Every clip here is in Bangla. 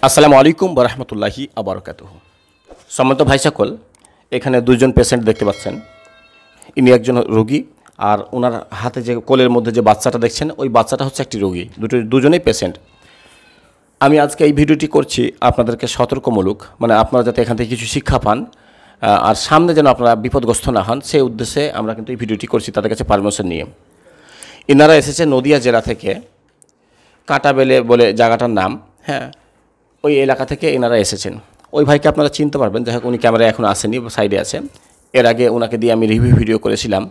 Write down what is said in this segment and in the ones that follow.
আসসালামু আলাইকুম ওয়া রাহমাতুল্লাহি ওয়া বারাকাতুহু। সম্মানিত ভাই সকল, এখানে দুইজন পেশেন্ট দেখতে পাচ্ছেন। ইনি একজন রোগী, আর ওনার হাতে যে কোলের মধ্যে যে বাচ্চাটা দেখছেন, ওই বাচ্চাটা হচ্ছে একটি রোগী। দুজনেই পেশেন্ট। আমি আজকে এই ভিডিওটি করছি আপনাদেরকে সতর্কমূলক, মানে আপনারা যাতে এখান থেকে কিছু শিক্ষা পান, আর সামনে যেন আপনারা বিপদগ্রস্ত না হন, সেই উদ্দেশ্যে আমরা কিন্তু এই ভিডিওটি করছি তাদের কাছে পারমিশন নিয়ে। এনারা এসেছে নদিয়া জেলা থেকে, কাঁটাবেলে বলে জায়গাটার নাম। হ্যাঁ, ওই এলাকা থেকে এনারা এসেছেন। ওই ভাইকে আপনারা চিনতে পারবেন, যাই হোক উনি ক্যামেরায় এখন আসেনি, সাইডে আছে। এর আগে ওনাকে দিয়ে আমি রিভিউ ভিডিও করেছিলাম।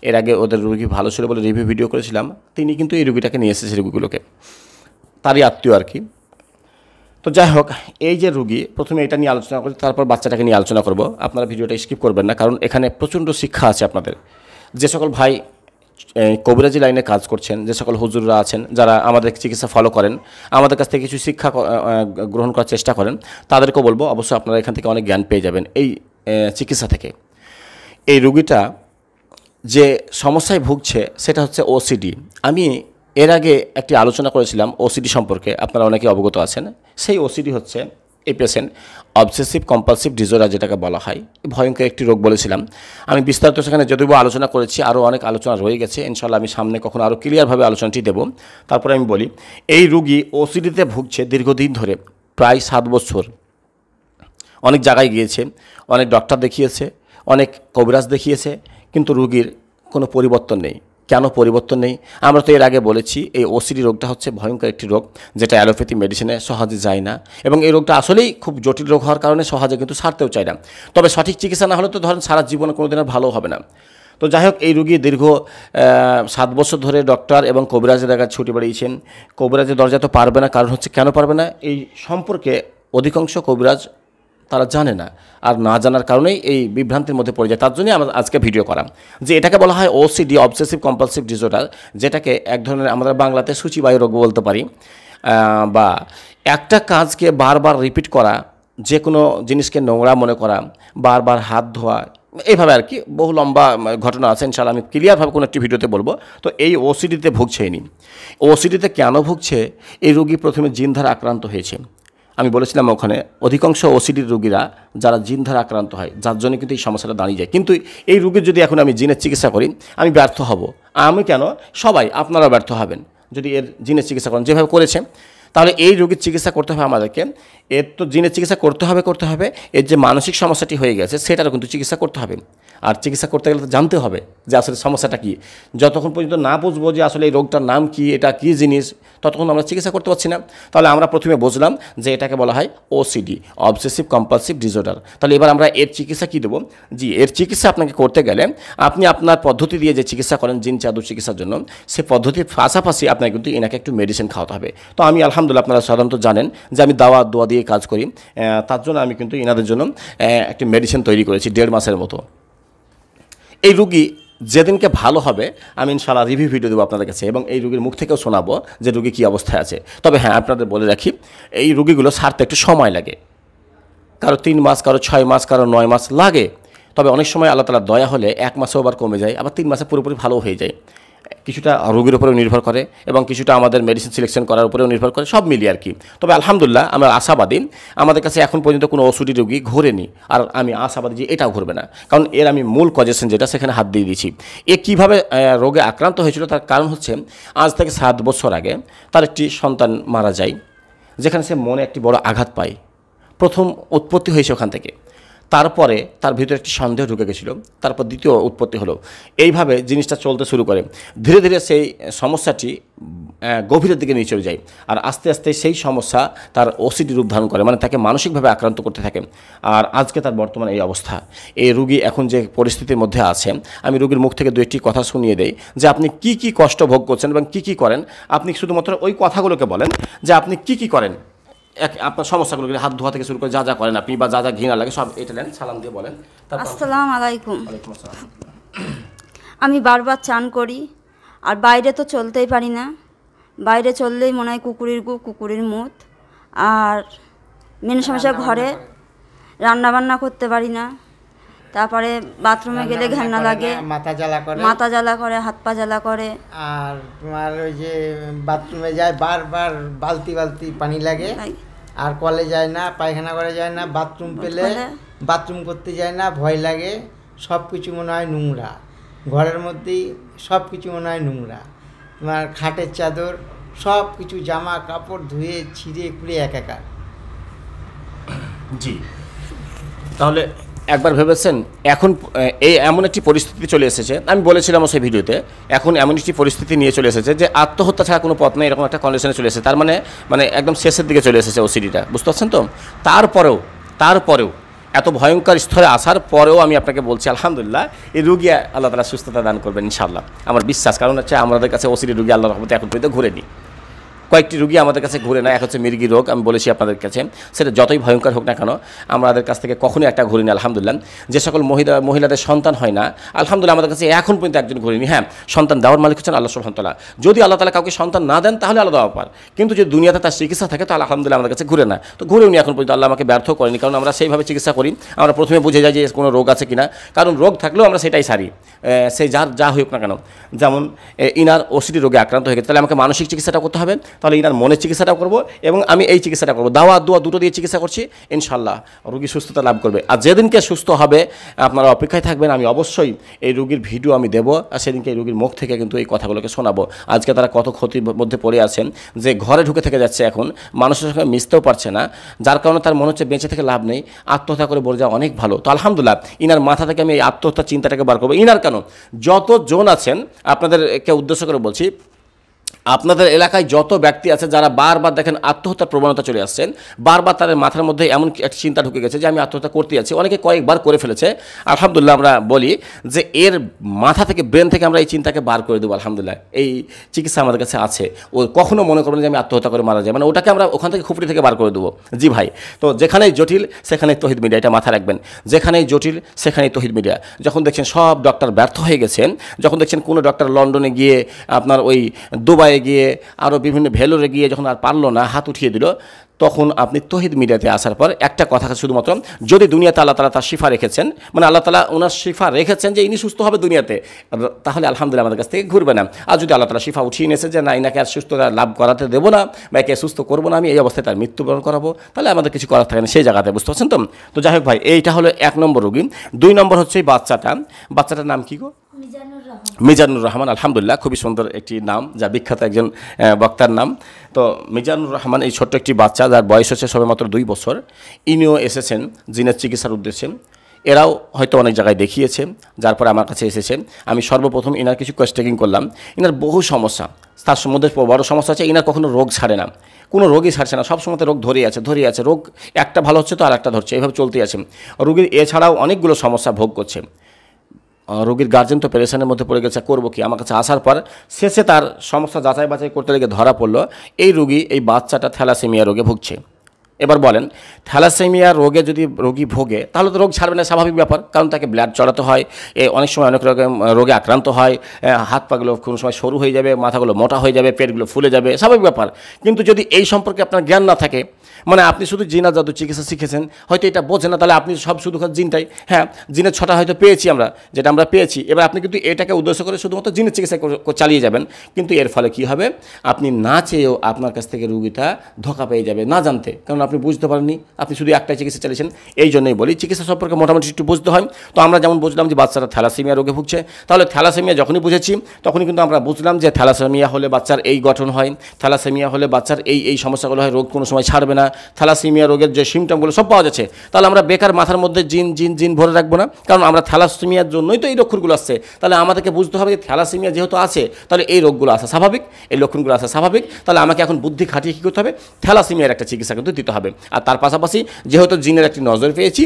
এর আগে ওদের রুগী ভালো ছিল বলে রিভিউ ভিডিও করেছিলাম। তিনি কিন্তু এই রুগীটাকে নিয়ে এসেছে, রুগীগুলোকে তারই আত্মীয় আর কি। তো যাই হোক, এই যে রুগী, প্রথমে এটা নিয়ে আলোচনা করি, তারপর বাচ্চাটাকে নিয়ে আলোচনা করব। আপনারা ভিডিওটা স্কিপ করবেন না, কারণ এখানে প্রচণ্ড শিক্ষা আছে আপনাদের। যে সকল ভাই কবিরাজি লাইনে কাজ করছেন, যে সকল হুজুররা আছেন, যারা আমাদের চিকিৎসা ফলো করেন, আমাদের কাছ থেকে কিছু শিক্ষা গ্রহণ করার চেষ্টা করেন, তাদেরকেও বলবো অবশ্যই আপনারা এখান থেকে অনেক জ্ঞান পেয়ে যাবেন এই চিকিৎসা থেকে। এই রুগীটা যে সমস্যায় ভুগছে সেটা হচ্ছে ওসিডি। আমি এর আগে একটি আলোচনা করেছিলাম ওসিডি সম্পর্কে, আপনারা অনেকে অবগত আছেন। সেই ওসিডি হচ্ছে এই পেশেন্ট অবসেসিভ কম্পালসিভ ডিসঅর্ডার, যেটাকে বলা হয়, ভয়ঙ্কর একটি রোগ বলেছিলাম। আমি বিস্তারিত সেখানে যদিও আলোচনা করেছি, আরও অনেক আলোচনা রয়ে গেছে। ইনশাল্লাহ আমি সামনে কখনো আরও ক্লিয়ারভাবে আলোচনাটি দেব। তারপরে আমি বলি, এই রুগী ওসিডিতে ভুগছে দীর্ঘদিন ধরে, প্রায় 7 বছর। অনেক জায়গায় গিয়েছে, অনেক ডক্টর দেখিয়েছে, অনেক কবিরাজ দেখিয়েছে, কিন্তু রুগীর কোনো পরিবর্তন নেই। কেন পরিবর্তন নেই? আমরা তো এর আগে বলেছি, এই ওসিডি রোগটা হচ্ছে ভয়ঙ্কর একটি রোগ, যেটা অ্যালোপ্যাথি মেডিসিনে সহজে যায় না, এবং এই রোগটা আসলেই খুব জটিল রোগ হওয়ার কারণে সহজে কিন্তু সারতেও চায় না। তবে সঠিক চিকিৎসা না হলে তো ধরেন সারা জীবনে কোনো দিন আর ভালো হবে না। তো যাই হোক, এই রুগী দীর্ঘ 7 বছর ধরে ডক্টর এবং কবিরাজের জায়গায় ছুটি বেড়িয়েছেন। কবিরাজের দরজা তো পারবে না, কারণ হচ্ছে কেন পারবে না, এই সম্পর্কে অধিকাংশ কবিরাজ তারা জানে না, আর না জানার কারণেই এই বিভ্রান্তির মধ্যে পড়ে যায়। তার জন্যই আমরা আজকে ভিডিও করা, যে এটাকে বলা হয় ওসিডি, অবসেসিভ কম্পালসিভ ডিসঅর্ডার, যেটাকে এক ধরনের আমরা বাংলাতে সূচিবায়ু রোগ বলতে পারি। বা একটা কাজকে বারবার রিপিট করা, যে কোনো জিনিসকে নোংরা মনে করা, বারবার হাত ধোয়া, এইভাবে আর কি বহু লম্বা ঘটনা আছে। ইনশাআল্লাহ আমি ক্লিয়ারভাবে কোনো একটি ভিডিওতে বলবো। তো এই ওসিডিতে ভুগছে ইনি। ওসিডিতে কেন ভুগছে? এই রোগী প্রথমে জিন দ্বারা আক্রান্ত হয়েছে। আমি বলেছিলাম ওখানে অধিকাংশ ওসিডির রোগীরা যারা জিন দ্বারা আক্রান্ত হয়, যার জন্য কিন্তু এই সমস্যাটা দাঁড়িয়ে যায়। কিন্তু এই রোগীর যদি এখন আমি জিনের চিকিৎসা করি, আমি ব্যর্থ হব। আমি কেন, সবাই আপনারা ব্যর্থ হবেন যদি এর জিনের চিকিৎসা করেন যেভাবে করেছে। তাহলে এই রোগীর চিকিৎসা করতে হবে আমাদেরকে। এর তো জিনের চিকিৎসা করতে হবে, এর যে মানসিক সমস্যাটি হয়ে গেছে সেটারও কিন্তু চিকিৎসা করতে হবে। আর চিকিৎসা করতে গেলে তো জানতে হবে যে আসলে সমস্যাটা কী। যতক্ষণ পর্যন্ত না বুঝবো যে আসলে এই রোগটার নাম কী, এটা কী জিনিস, ততক্ষণ আমরা চিকিৎসা করতে পারছি না। তাহলে আমরা প্রথমে বুঝলাম যে এটাকে বলা হয় ওসিডি, অবসেসিভ কম্পালসিভ ডিসঅর্ডার। তাহলে এবার আমরা এর চিকিৎসা কী দেবো? জি, এর চিকিৎসা আপনাকে করতে গেলে আপনি আপনার পদ্ধতি দিয়ে যে চিকিৎসা করেন জিন জাদু চিকিৎসার জন্য, সে পদ্ধতির পাশাপাশি আপনাকে কিন্তু এনাকে একটু মেডিসিন খাওয়াতে হবে। তো আমি আলহামদুলিল্লাহ, আপনারা সাধারণত জানেন যে আমি দোয়া দিয়ে কাজ করি। তার জন্য আমি কিন্তু এনাদের জন্য একটি মেডিসিন তৈরি করেছি 1.5 মাসের মতো। এই রুগী যেদিনকে ভালো হবে, আমি ইনশাআল্লাহ রিভিউ ভিডিও দেবো আপনাদের কাছে, এবং এই রুগীর মুখ থেকেও শোনাবো যে রুগী কী অবস্থায় আছে। তবে হ্যাঁ, আপনাদের বলে রাখি, এই রুগীগুলো সারতে একটু সময় লাগে। কারো 3 মাস, কারো 6 মাস, কারো 9 মাস লাগে। তবে অনেক সময় আল্লাহ তাআলার দয়া হলে 1 মাসেও আবার কমে যায়, আবার 3 মাসে পুরোপুরি ভালো হয়ে যায়। কিছুটা রোগীর উপরেও নির্ভর করে, এবং কিছুটা আমাদের মেডিসিন সিলেকশন করার উপরেও নির্ভর করে, সব মিলিয়ে আর কি। তবে আলহামদুলিল্লাহ আমরা আশাবাদী, আমাদের কাছে এখন পর্যন্ত কোনো ওসিডি রোগী ঘোরেনি, আর আমি আশাবাদী যে এটাও ঘুরবে না। কারণ এর আমি মূল কজেশন যেটা, সেখানে হাত দিয়ে দিয়েছি। এ কীভাবে রোগে আক্রান্ত হয়েছিল তার কারণ হচ্ছে, আজ থেকে 7 বছর আগে তার একটি সন্তান মারা যায়, যেখানে সে মনে একটি বড় আঘাত পায়। প্রথম উৎপত্তি হয়েছে ওখান থেকে। তারপরে তার ভিতরে একটি সন্দেহ ঢুকে গেছিলো, তারপর দ্বিতীয় উৎপত্তি হলো। এইভাবে জিনিসটা চলতে শুরু করে। ধীরে ধীরে সেই সমস্যাটি গভীরের দিকে নিয়ে চলে যায়, আর আস্তে আস্তে সেই সমস্যা তার ওসিডি রূপ ধারণ করে, মানে তাকে মানসিকভাবে আক্রান্ত করতে থাকে। আর আজকে তার বর্তমানে এই অবস্থা। এই রুগী এখন যে পরিস্থিতির মধ্যে আছে, আমি রুগীর মুখ থেকে 2টি কথা শুনিয়ে দেই যে আপনি কি কি কষ্ট ভোগ করছেন এবং কি কি করেন। আপনি শুধুমাত্র ওই কথাগুলোকে বলেন যে আপনি কি কি করেন, আপনার সমস্যাগুলো, হাত ধোয়া থেকে শুরু করে যা যা করেন আপনি, বা যা যা ঘৃণা লাগে সব এটা নেন, সালাম দিয়ে বলেন। আসসালামু আলাইকুম। ওয়ালাইকুম আসসালাম। আমি বারবার চান করি, আর বাইরে তো চলতেই পারি না। বাইরে চললেই মনে হয় কুকুরের গু, কুকুরের মুত। আর মেন সমস্যা, ঘরে রান্নাবান্না করতে পারি না। তারপরে বাথরুমে গেলে ঘেন্না লাগে, মাথা জ্বালা করে, হাত পা জ্বালা করে। আর তোমার ওই যে বাথরুমে যায় বারবার বালতি বালতি পানি লাগে। আর কলে যায় না, পায়খানা করে যায় না, বাথরুম পেলে বাথরুম করতে যায় না, ভয় লাগে, সব কিছু মনে হয় নোংরা, ঘরের মধ্যেই সব কিছু মনে হয় নোংরা, তোমার খাটের চাদর সব কিছু জামা কাপড় ধুয়ে ছিঁড়ে খুঁড়ে একাকার। জি, তাহলে একবার ভেবেছেন এখন এই এমন একটি পরিস্থিতি চলে এসেছে, আমি বলেছিলাম সেই ভিডিওতে, এখন এমন একটি পরিস্থিতি নিয়ে চলে এসেছে যে আত্মহত্যা ছাড়া কোনো পথ নেই, এরকম একটা কন্ডিশনে চলে এসেছে। তার মানে একদম শেষের দিকে চলে এসেছে ওসিডিটা, বুঝতে পারছেন তো? তারপরেও এত ভয়ঙ্কর স্তরে আসার পরেও আমি আপনাকে বলছি আলহামদুলিল্লাহ, এই রুগী আল্লাহ তাআলা সুস্থতা দান করবেন ইনশাআল্লাহ, আমার বিশ্বাস। কারণ হচ্ছে আমাদের কাছে ওসিডি রুগী আল্লাহর রহমতে এখন পর্যন্ত ঘুরেনি। কয়েকটি রুগী আমাদের কাছে ঘুরে না, এক হচ্ছে মির্গি রোগ, আমি বলেছি আপনাদের কাছে, সেটা যতই ভয়ঙ্কর হোক না কেন আমাদের কাছ থেকে কখনোই একটা ঘুরিনি আলহামদুলিল্লাহ। যে সকল মহিলাদের সন্তান হয় না, আলহামদুলিল্লাহ আমাদের কাছে এখন পর্যন্ত একজন ঘুরিনি। হ্যাঁ, সন্তান দেওয়ার মালিক হচ্ছেন আল্লাহ সুবহানাহু ওয়া তাআলা। যদি আল্লাহ তাআলা কাউকে সন্তান না দেন তাহলে আলাদা ব্যাপার, কিন্তু যদি দুনিয়াতে তার চিকিৎসা থাকে তাহলে আলহামদুলিল্লাহ আমাদের কাছে ঘুরে না। তো ঘুরেও নি এখন পর্যন্ত, আল্লাহ আমাকে ব্যর্থ করেনি, কারণ আমরা সেইভাবে চিকিৎসা করি। আমরা প্রথমে বুঝে যাই যে কোনো রোগ আছে কিনা, কারণ রোগ থাকলেও আমরা সেটাই সারি, সেই যা হোক না কেন। যেমন ইনার ওসিডি রোগে আক্রান্ত হয়ে গেছে, তাহলে আমাকে মানসিক চিকিৎসাটা করতে হবে, তাহলে ইনার মনের চিকিৎসাটাও করবো এবং আমি এই চিকিৎসাটা করবো, দাওয়া দোয়া দুটো দিয়ে চিকিৎসা করছি, ইনশাল্লাহ রোগী সুস্থতা লাভ করবে। আর যেদিনকে সুস্থ হবে আপনারা অপেক্ষায় থাকবেন, আমি অবশ্যই এই রোগীর ভিডিও আমি দেবো, আর সেদিনকে এই রোগীর মুখ থেকে কিন্তু এই কথাগুলোকে শোনাবো। আজকে তারা কত ক্ষতির মধ্যে পড়ে আছেন, যে ঘরে ঢুকে থেকে যাচ্ছে, এখন মানুষের সঙ্গে মিশতেও পারছে না, যার কারণে তার মনে হচ্ছে বেঁচে থেকে লাভ নেই, আত্মহত্যা করে বলে যাওয়া অনেক ভালো। তো আলহামদুলিল্লাহ ইনার মাথা থেকে আমি এই আত্মহত্যার চিন্তাটাকে বার করবো। ইনার কেন, যতজন আছেন আপনাদেরকে উদ্দেশ্য করে বলছি, আপনাদের এলাকায় যত ব্যক্তি আছে যারা বারবার দেখেন আত্মহত্যার প্রবণতা চলে আসছেন, বারবার তাদের মাথার মধ্যে এমন একটা চিন্তা ঢুকে গেছে যে আমি আত্মহত্যা করতে যাচ্ছি, অনেকে কয়েকবার করে ফেলেছে। আলহামদুলিল্লাহ আমরা বলি যে এর মাথা থেকে, ব্রেন থেকে আমরা এই চিন্তাকে বার করে দেবো। আলহামদুলিল্লাহ এই চিকিৎসা আমাদের কাছে আছে। ও কখনো মনে করবেন যে আমি আত্মহত্যা করে মারা যায়, মানে ওটাকে আমরা ওখান থেকে খুপড়ি থেকে বার করে দেবো। জি ভাই, তো যেখানেই জটিল সেখানেই তহিদ মিডিয়া, এটা মাথা রাখবেন, যেখানেই জটিল সেখানেই তহিদ মিডিয়া। যখন দেখছেন সব ডক্টর ব্যর্থ হয়ে গেছেন, যখন দেখছেন কোনো ডক্টর লন্ডনে গিয়ে, আপনার ওই দুবাইয়ে গিয়ে, আরও বিভিন্ন ভেলোরে গিয়ে যখন আর পারলো না, হাত উঠিয়ে দিল, তখন আপনি তহিদ মিডিয়াতে আসার পর একটা কথা শুধুমাত্র, যদি দুনিয়াতে আল্লাহ তাআলা তার শিফা রেখেছেন, মানে আল্লাহ তাআলা ওনার শিফা রেখেছেন যে ইনি সুস্থ হবে দুনিয়াতে, তাহলে আলহামদুলিল্লাহ আমাদের কাছ থেকে ঘুরবে না। আর যদি আল্লাহ তাআলা শিফা উঠিয়ে নিয়েছে যে না, ইনাকে আর সুস্থতা লাভ করাতে দেবো না, বা একে সুস্থ করবো না, আমি এই অবস্থায় তার মৃত্যুবরণ করাবো, তাহলে আমাদের কিছু করার থাকে না সেই জায়গাতে, বুঝতে পারছেন তো? তো যাই হোক ভাই, এইটা হলো 1 নম্বর রোগী। 2 নম্বর হচ্ছে এই বাচ্চাটার নাম কি গো? মিজানুর রহমান। আলহামদুলিল্লাহ খুবই সুন্দর একটি নাম, যা বিখ্যাত একজন বক্তার নাম। তো মিজানুর রহমান এই ছোট্ট একটি বাচ্চা, যার বয়স হচ্ছে সবেমাত্র 2 বছর। ইনিও এসেছেন জিনের চিকিৎসার উদ্দেশ্যে। এরাও হয়তো অনেক জায়গায় দেখিয়েছে, যার পরে আমার কাছে এসেছে। আমি সর্বপ্রথম ইনার কিছু কোয়েস্টেকিং করলাম। ইনার বহু সমস্যা, তার মধ্যে বড় সমস্যা হচ্ছে ইনার কখনো রোগ ছাড়ে না, কোনো রোগই ছাড়ছে না, সবসময় রোগ ধরেই আছে, রোগ একটা ভালো হচ্ছে তো আর একটা ধরছে, এভাবে চলতেই আছে। রোগীর এছাড়াও অনেকগুলো সমস্যা ভোগ করছে। রোগীর গার্জেন তো পেরেশানের মধ্যে পড়ে গেছে, করবো কি? আমার কাছে আসার পর শেষে তার সমস্যা যাচাই বাছাই করতে লেগে ধরা পড়লো এই বাচ্চাটা থ্যালাসেমিয়া রোগে ভুগছে। এবার বলেন, থ্যালাসেমিয়া রোগে যদি রোগী ভোগে তাহলে তো রোগ ছাড়বে না, স্বাভাবিক ব্যাপার, কারণ তাকে ব্লাড চড়াতে হয়, অনেক সময় অনেক রোগে আক্রান্ত হয়, হাত পাগুলো কোনো সময় সরু হয়ে যাবে, মাথাগুলো মোটা হয়ে যাবে, পেটগুলো ফুলে যাবে, স্বাভাবিক ব্যাপার। কিন্তু যদি এই সম্পর্কে আপনার জ্ঞান না থাকে, মানে আপনি শুধু জিনা জাদু চিকিৎসা শিখেছেন, হয়তো এটা বোঝেন না, তাহলে আপনি সব শুধু জিনটাই, হ্যাঁ জিনের ছটা হয়তো পেয়েছি আমরা, যেটা আমরা পেয়েছি, এবার আপনি কিন্তু এটাকে উদ্দেশ্য করে শুধুমাত্র জিনের চিকিৎসা চালিয়ে যাবেন, কিন্তু এর ফলে কি হবে, আপনি না চেয়েও আপনার কাছ থেকে রুগীটা ধোঁকা পেয়ে যাবে না জানতে, কারণ আপনি বুঝতে পারেননি, আপনি শুধু একটাই চিকিৎসা চালিয়েছেন। এই জন্যই বলি চিকিৎসা সম্পর্কে মোটামুটি একটু বুঝতে হয়। তো আমরা যেমন বুঝলাম যে বাচ্চারা থ্যালাসেমিয়া রোগে ভুগছে, তাহলে থ্যালাসেমিয়া যখনই বুঝেছি তখনই কিন্তু আমরা বুঝলাম যে থ্যালাসেমিয়া হলে বাচ্চার এই গঠন হয়, থ্যালাসেমিয়া হলে বাচ্চার এই সমস্যাগুলো হয়, রোগ কোনো সময় ছাড়বে না, থ্যালাসেমিয়া রোগের যে সিমটমগুলো সব পাওয়া যাচ্ছে, তাহলে আমরা বেকার মাথার মধ্যে জিন ভরে রাখবো না, কারণ আমরা থ্যালাসেমিয়ার জন্যই তো এই লক্ষণগুলো আসছে। তাহলে আমাদেরকে বুঝতে হবে যে থ্যালাসেমিয়া যেহেতু আছে, তাহলে এই রোগগুলো আসা স্বাভাবিক, এই লক্ষণগুলো আসা স্বাভাবিক, তাহলে আমাকে এখন বুদ্ধি খাটিয়ে কী করতে হবে, থ্যালাসেমিয়ার একটা চিকিৎসা কিন্তু দিতে হবে। আর তার পাশাপাশি যেহেতু জিনের একটি নজর পেয়েছি,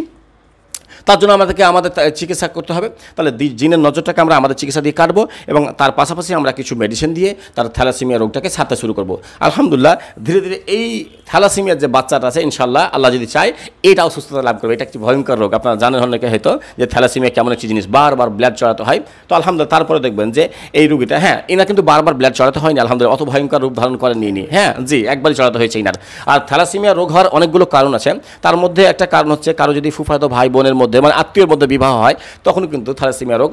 তার জন্য আমাদেরকে আমাদের চিকিৎসা করতে হবে, তাহলে জিনের নজরটাকে আমরা আমাদের চিকিৎসা দিয়ে কাটবো এবং তার পাশাপাশি আমরা কিছু মেডিসিন দিয়ে তার থ্যালাসেমিয়া রোগটাকে ছাড়তে শুরু করব। আলহামদুলিল্লাহ ধীরে ধীরে এই থ্যালাসেমিয়ার যে বাচ্চাটা আছে, ইনশাল্লাহ আল্লাহ যদি চায় এটাও সুস্থতা লাভ করবে। এটা একটি ভয়ঙ্কর রোগ, আপনারা জানেন অনেকে হয়তো যে থ্যালাসেমিয়া কেমন একটি জিনিস, বারবার ব্লাড চড়াতে হয়। তো আলহামদুলিল্লাহ তারপরে দেখবেন যে এই রোগীটা, হ্যাঁ এনার কিন্তু বারবার ব্লাড চড়াতে হয়নি, আলহামদুলিল্লাহ অত ভয়ঙ্কর রূপ ধারণ করে নিয়ে হ্যাঁ জি একবারই চড়াতে হয়েছে ইনার। আর থ্যালাসেমিয়া রোগ হওয়ার অনেকগুলো কারণ আছে, তার মধ্যে একটা কারণ হচ্ছে কারো যদি ফুফাতো ভাই বোনের মধ্যে মধ্যে মানে আত্মীয়র মধ্যে বিবাহ হয় তখন কিন্তু থ্যালাসেমিয়া রোগ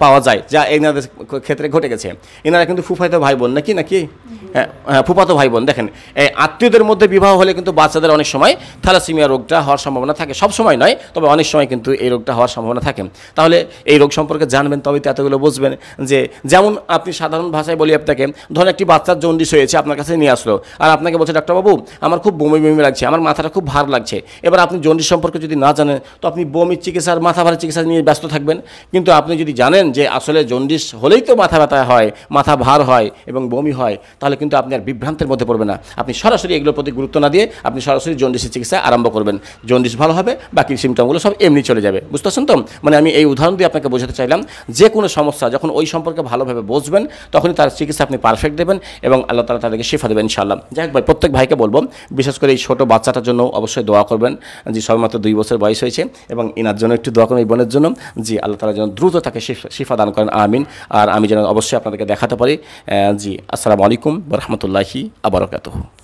পাওয়া যায়, যা এনাদের ক্ষেত্রে ঘটে গেছে। এনারা কিন্তু ফুফাতো ভাই বোন নাকি হ্যাঁ ফুফাতো ভাই বোন। দেখেন এই আত্মীয়দের মধ্যে বিবাহ হলে কিন্তু বাচ্চাদের অনেক সময় থ্যালাসেমিয়া রোগটা হওয়ার সম্ভাবনা থাকে, সব সময় নয় তবে অনেক সময় কিন্তু এই রোগটা হওয়ার সম্ভাবনা থাকে। তাহলে এই রোগ সম্পর্কে জানবেন তবেই তো এতগুলো বুঝবেন। যে যেমন আপনি সাধারণ ভাষায় বলি আপনাকে, ধরুন একটি বাচ্চার জন্ডিস হয়েছে আপনার কাছে নিয়ে আসলো, আর আপনাকে বলছে ডাক্তারবাবু আমার খুব বমি বমি লাগছে, আমার মাথাটা খুব ভার লাগছে। এবার আপনি জন্ডিস সম্পর্কে যদি না জানেন তো আপনি বমির চিকিৎসা আর মাথা ভারের চিকিৎসা নিয়ে ব্যস্ত থাকবেন। কিন্তু আপনি যদি জানেন যে আসলে জন্ডিস হলেই তো মাথা ব্যথা হয়, মাথা ভার হয় এবং বমি হয়, তাহলে কিন্তু আপনি আর বিভ্রান্তের মধ্যে পড়বেন না। আপনি সরাসরি এগুলোর প্রতি গুরুত্ব না দিয়ে আপনি সরাসরি জন্ডিসের চিকিৎসা আরম্ভ করবেন। জন্ডিস ভালো হবে, বাকি সিমটমগুলো সব এমনি চলে যাবে। বুঝতে পারছেন তো? মানে আমি এই উদাহরণ দিয়ে আপনাকে বোঝাতে চাইলাম যে কোনো সমস্যা যখন ওই সম্পর্কে ভালোভাবে বুঝবেন তখনই তার চিকিৎসা আপনি পারফেক্ট দেবেন এবং আল্লাহ তাআলা তাদেরকে শিফা দেবেন ইনশাআল্লাহ। যাই হোক ভাই, প্রত্যেক ভাইকে বলবো বিশেষ করে এই ছোটো বাচ্চাটার জন্য অবশ্যই দোয়া করবেন, যে সবেমাত্র 2 বছর বয়স হয়েছে, এবং ইনার জন্য একটু দোয়া করবেন, এই বোনের জন্য, জি আল্লাহ তাআলা যেন দ্রুত তাকে শিফা দান করেন, আমিন। আর আমি যেন অবশ্যই আপনাদেরকে দেখাতে পারি। জি আসসালামু আলাইকুম ওয়া রাহমাতুল্লাহি ওয়া বারাকাতুহু।